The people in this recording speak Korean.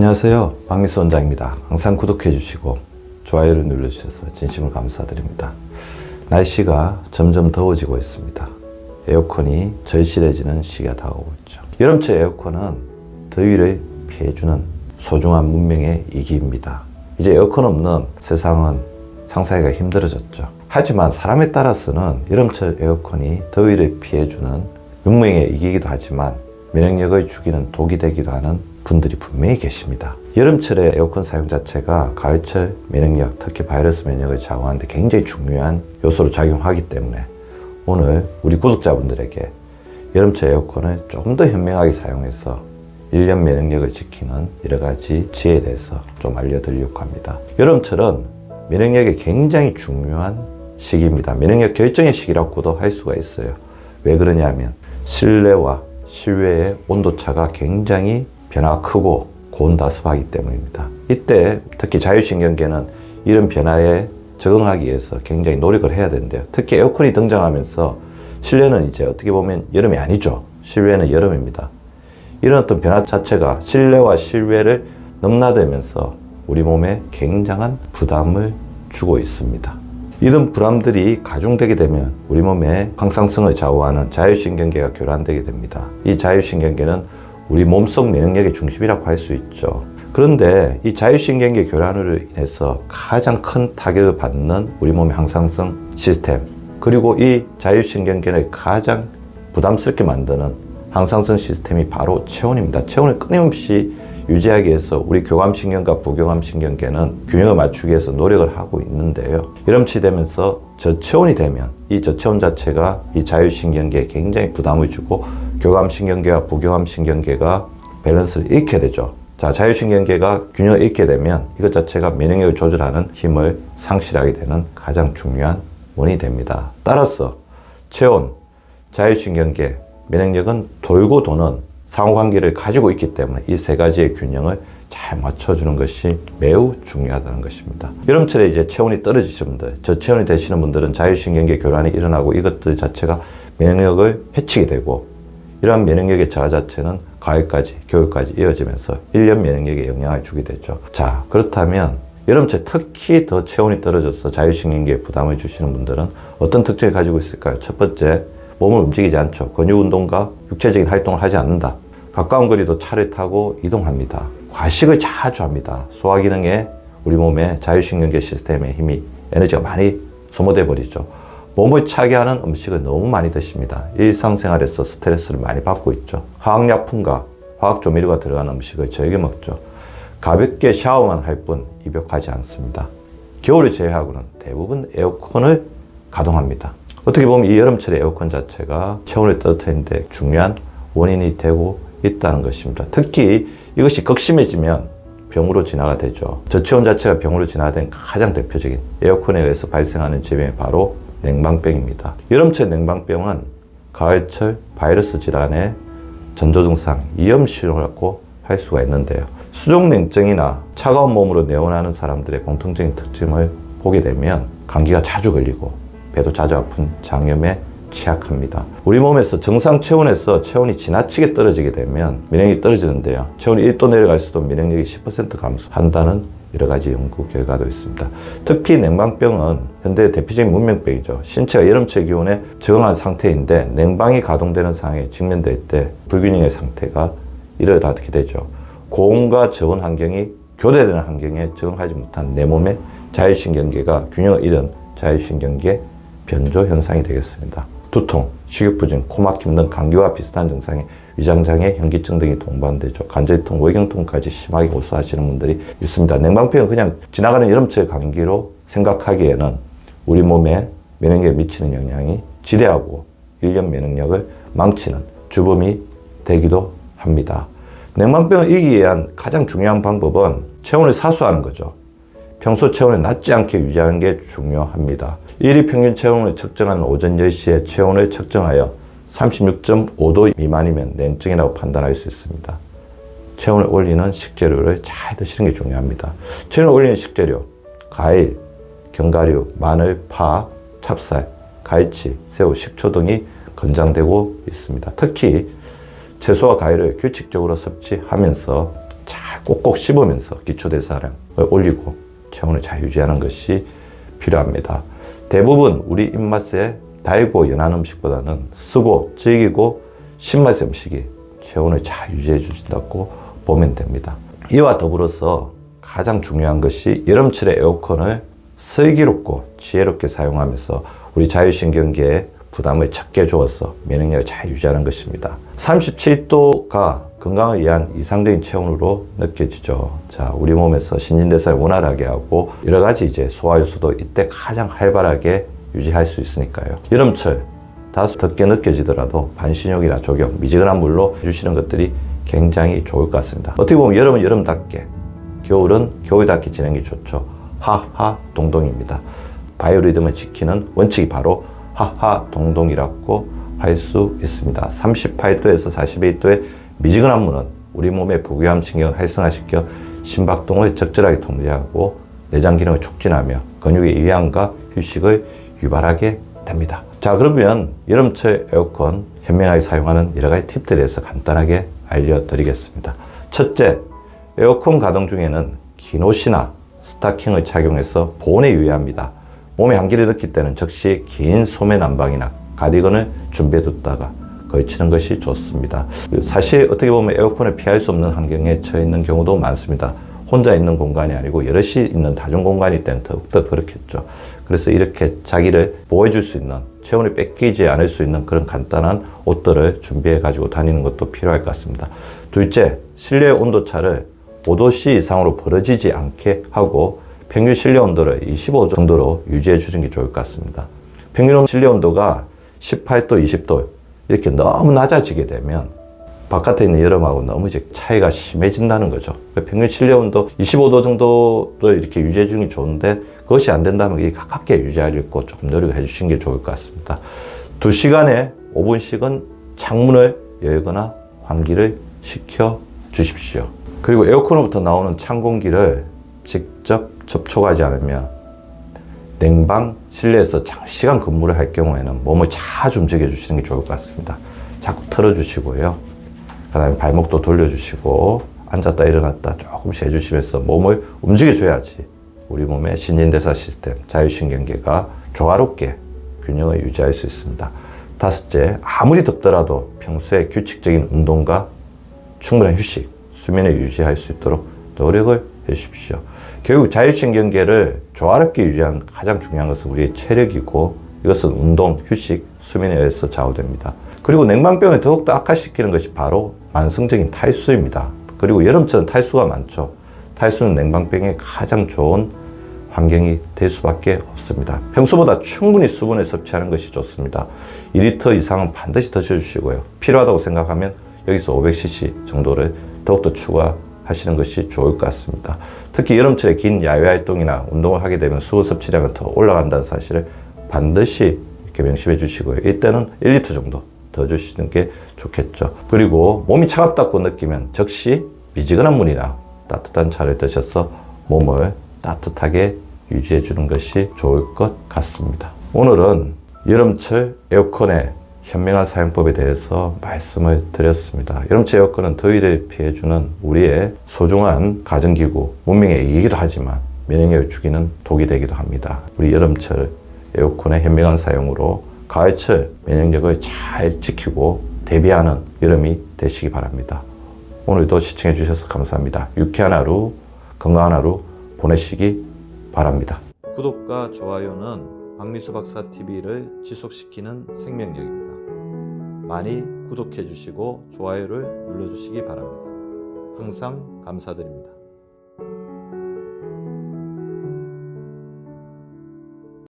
안녕하세요, 박미수 원장입니다. 항상 구독해 주시고 좋아요를 눌러주셔서 진심으로 감사드립니다. 날씨가 점점 더워지고 있습니다. 에어컨이 절실해지는 시기가 다가오고 있죠. 여름철 에어컨은 더위를 피해주는 소중한 문명의 이기입니다. 이제 에어컨 없는 세상은 상상하기가 힘들어졌죠. 하지만 사람에 따라서는 여름철 에어컨이 더위를 피해주는 문명의 이기이기도 하지만 면역력을 죽이는 독이 되기도 하는 분들이 분명히 계십니다. 여름철에 에어컨 사용 자체가 가을철 면역력, 특히 바이러스 면역을 좌우하는 데 굉장히 중요한 요소로 작용하기 때문에 오늘 우리 구독자분들에게 여름철 에어컨을 조금 더 현명하게 사용해서 1년 면역력을 지키는 여러 가지 지혜에 대해서 좀 알려드리려고 합니다. 여름철은 면역력이 굉장히 중요한 시기입니다. 면역력 결정의 시기라고도 할 수가 있어요. 왜 그러냐면 실내와 실외의 온도차가 굉장히 변화가 크고 고온다습하기 때문입니다. 이때 특히 자율신경계는 이런 변화에 적응하기 위해서 굉장히 노력을 해야 되는데요. 특히 에어컨이 등장하면서 실내는 이제 어떻게 보면 여름이 아니죠. 실외는 여름입니다. 이런 어떤 변화 자체가 실내와 실외를 넘나들면서 우리 몸에 굉장한 부담을 주고 있습니다. 이런 불안들이 가중되게 되면 우리 몸의 항상성을 좌우하는 자율신경계가 교란되게 됩니다. 이 자율신경계는 우리 몸속 면역력의 중심이라고 할 수 있죠. 그런데 이 자율신경계 교란으로 인해서 가장 큰 타격을 받는 우리 몸의 항상성 시스템, 그리고 이 자율신경계를 가장 부담스럽게 만드는 항상성 시스템이 바로 체온입니다. 체온을 끊임없이 유지하기 위해서 우리 교감신경과 부교감신경계는 균형을 맞추기 위해서 노력을 하고 있는데요. 여름철이 되면서 저체온이 되면 이 저체온 자체가 이 자율신경계에 굉장히 부담을 주고 교감신경계와 부교감신경계가 밸런스를 잃게 되죠. 자, 자율신경계가 균형을 잃게 되면 이것 자체가 면역력을 조절하는 힘을 상실하게 되는 가장 중요한 원인이 됩니다. 따라서 체온, 자율신경계, 면역력은 돌고 도는 상호관계를 가지고 있기 때문에 이 세 가지의 균형을 잘 맞춰주는 것이 매우 중요하다는 것입니다. 여름철에 이제 체온이 떨어지시는 분들, 저체온이 되시는 분들은 자율신경계 교란이 일어나고 이것들 자체가 면역력을 해치게 되고, 이러한 면역력의 저하 자체는 가을까지, 겨울까지 이어지면서 1년 면역력에 영향을 주게 되죠. 자, 그렇다면 여름철 특히 더 체온이 떨어져서 자율신경계에 부담을 주시는 분들은 어떤 특징을 가지고 있을까요? 첫 번째, 몸을 움직이지 않죠. 근육운동과 육체적인 활동을 하지 않는다. 가까운 거리도 차를 타고 이동합니다. 과식을 자주 합니다. 소화기능에 우리 몸의 자율신경계 시스템의 힘이, 에너지가 많이 소모돼 버리죠. 몸을 차게 하는 음식을 너무 많이 드십니다. 일상생활에서 스트레스를 많이 받고 있죠. 화학약품과 화학조미료가 들어간 음식을 즐겨 먹죠. 가볍게 샤워만 할 뿐 입욕하지 않습니다. 겨울을 제외하고는 대부분 에어컨을 가동합니다. 어떻게 보면 이 여름철의 에어컨 자체가 체온을 떨어뜨리는데 중요한 원인이 되고 있다는 것입니다. 특히 이것이 극심해지면 병으로 진화가 되죠. 저체온 자체가 병으로 진화된 가장 대표적인 에어컨에 의해서 발생하는 질병이 바로 냉방병입니다. 여름철 냉방병은 가을철 바이러스 질환의 전조증상, 위험신호라고 할 수가 있는데요. 수족냉증이나 차가운 몸으로 내원하는 사람들의 공통적인 특징을 보게 되면 감기가 자주 걸리고 배도 자주 아픈 장염에 취약합니다. 우리 몸에서 정상 체온에서 체온이 지나치게 떨어지게 되면 면역력이 떨어지는데요. 체온이 1도 내려갈수록 면역력이 10% 감소한다는 여러 가지 연구 결과도 있습니다. 특히 냉방병은 현대의 대표적인 문명병이죠. 신체가 여름철 기온에 적응한 상태인데 냉방이 가동되는 상황에 직면될 때 불균형의 상태가 일어나게 되죠. 고온과 저온 환경이 교대되는 환경에 적응하지 못한 내 몸의 자율신경계가 균형을 잃은 자율신경계 변조 현상이 되겠습니다. 두통, 식욕부진, 코막힘 등 감기와 비슷한 증상이 위장장애, 현기증 등이 동반되죠. 관절통, 외경통까지 심하게 호소하시는 분들이 있습니다. 냉방병은 그냥 지나가는 여름철 감기로 생각하기에는 우리 몸에 면역력에 미치는 영향이 지대하고 1년 면역력을 망치는 주범이 되기도 합니다. 냉방병을 이기기 위한 가장 중요한 방법은 체온을 사수하는 거죠. 평소 체온을 낮지 않게 유지하는 게 중요합니다. 일일 평균 체온을 측정하는 오전 10시에 체온을 측정하여 36.5도 미만이면 냉증이라고 판단할 수 있습니다. 체온을 올리는 식재료를 잘 드시는 게 중요합니다. 체온을 올리는 식재료, 과일, 견과류, 마늘, 파, 찹쌀, 갈치, 새우, 식초 등이 권장되고 있습니다. 특히 채소와 과일을 규칙적으로 섭취하면서 잘 꼭꼭 씹으면서 기초대사량을 올리고 체온을 잘 유지하는 것이 필요합니다. 대부분 우리 입맛에 달고 연한 음식보다는 쓰고 질기고 신맛의 음식이 체온을 잘 유지해 주신다고 보면 됩니다. 이와 더불어서 가장 중요한 것이 여름철에 에어컨을 슬기롭고 지혜롭게 사용하면서 우리 자율신경계에 부담을 적게 주어서 면역력을 잘 유지하는 것입니다. 37도가 건강을 위한 이상적인 체온으로 느껴지죠. 자, 우리 몸에서 신진대사를 원활하게 하고 여러 가지 소화 효소도 이때 가장 활발하게 유지할 수 있으니까요. 여름철 다소 덥게 느껴지더라도 반신욕이나 족욕, 미지근한 물로 해주시는 것들이 굉장히 좋을 것 같습니다. 어떻게 보면 여름은 여름답게, 겨울은 겨울답게 지내는 게 좋죠. 하하동동입니다. 바이오리듬을 지키는 원칙이 바로 하하동동이라고 할 수 있습니다. 38도에서 41도의 미지근한 물은 우리 몸의 부교감 신경을 활성화시켜 심박동을 적절하게 통제하고 내장 기능을 촉진하며 근육의 이완과 휴식을 유발하게 됩니다. 자, 그러면 여름철 에어컨 현명하게 사용하는 여러 가지 팁들에 대해서 간단하게 알려드리겠습니다. 첫째, 에어컨 가동 중에는 긴 옷이나 스타킹을 착용해서 보온에 유의합니다. 몸에 한기를 느낄 때는 즉시 긴 소매 난방이나 가디건을 준비해 뒀다가 걸치는 것이 좋습니다. 사실 어떻게 보면 에어컨을 피할 수 없는 환경에 처해 있는 경우도 많습니다. 혼자 있는 공간이 아니고 여럿이 있는 다중공간일 때는 더욱더 그렇겠죠. 그래서 이렇게 자기를 보호해 줄 수 있는, 체온을 뺏기지 않을 수 있는 그런 간단한 옷들을 준비해 가지고 다니는 것도 필요할 것 같습니다. 둘째, 실내 온도차를 5도씨 이상으로 벌어지지 않게 하고 평균 실내 온도를 25도 정도로 유지해 주는 게 좋을 것 같습니다. 평균 실내 온도가 18도, 20도 이렇게 너무 낮아지게 되면 바깥에 있는 여름하고 너무 차이가 심해진다는 거죠. 평균 실내 온도 25도 정도를 이렇게 유지해 주는 게 좋은데 그것이 안 된다면 이 가깝게 유지하려고 조금 노력을 해주시는 게 좋을 것 같습니다. 2시간에 5분씩은 창문을 열거나 환기를 시켜 주십시오. 그리고 에어컨으로부터 나오는 찬 공기를 직접 접촉하지 않으면 냉방 실내에서 장시간 근무를 할 경우에는 몸을 자주 움직여 주시는 게 좋을 것 같습니다. 자꾸 틀어주시고요. 그 다음에 발목도 돌려주시고 앉았다 일어났다 조금씩 해주시면서 몸을 움직여줘야지 우리 몸의 신진대사 시스템, 자율신경계가 조화롭게 균형을 유지할 수 있습니다. 다섯째, 아무리 덥더라도 평소에 규칙적인 운동과 충분한 휴식, 수면을 유지할 수 있도록 노력을 해주십시오. 결국 자율신경계를 조화롭게 유지하는 가장 중요한 것은 우리의 체력이고 이것은 운동, 휴식, 수면에 의해서 좌우됩니다. 그리고 냉방병을 더욱더 악화시키는 것이 바로 만성적인 탈수입니다. 그리고 여름철은 탈수가 많죠. 탈수는 냉방병의 가장 좋은 환경이 될 수밖에 없습니다. 평소보다 충분히 수분을 섭취하는 것이 좋습니다. 2리터 이상은 반드시 드셔주시고요. 필요하다고 생각하면 여기서 500cc 정도를 더욱더 추가하시는 것이 좋을 것 같습니다. 특히 여름철에 긴 야외 활동이나 운동을 하게 되면 수분 섭취량은 더 올라간다는 사실을 반드시 이렇게 명심해 주시고요. 이때는 1리터 정도 더 주시는 게 좋겠죠. 그리고 몸이 차갑다고 느끼면 즉시 미지근한 물이나 따뜻한 차를 드셔서 몸을 따뜻하게 유지해 주는 것이 좋을 것 같습니다. 오늘은 여름철 에어컨의 현명한 사용법에 대해서 말씀을 드렸습니다. 여름철 에어컨은 더위를 피해주는 우리의 소중한 가정기구, 문명의 이기기도 하지만 면역력을 죽이는 독이 되기도 합니다. 우리 여름철 에어컨의 현명한 사용으로 가을철 면역력을 잘 지키고 대비하는 여름이 되시기 바랍니다. 오늘도 시청해 주셔서 감사합니다. 유쾌한 하루, 건강한 하루 보내시기 바랍니다. 구독과 좋아요는 박미수 박사 TV를 지속시키는 생명력입니다. 많이 구독해 주시고 좋아요를 눌러 주시기 바랍니다. 항상 감사드립니다.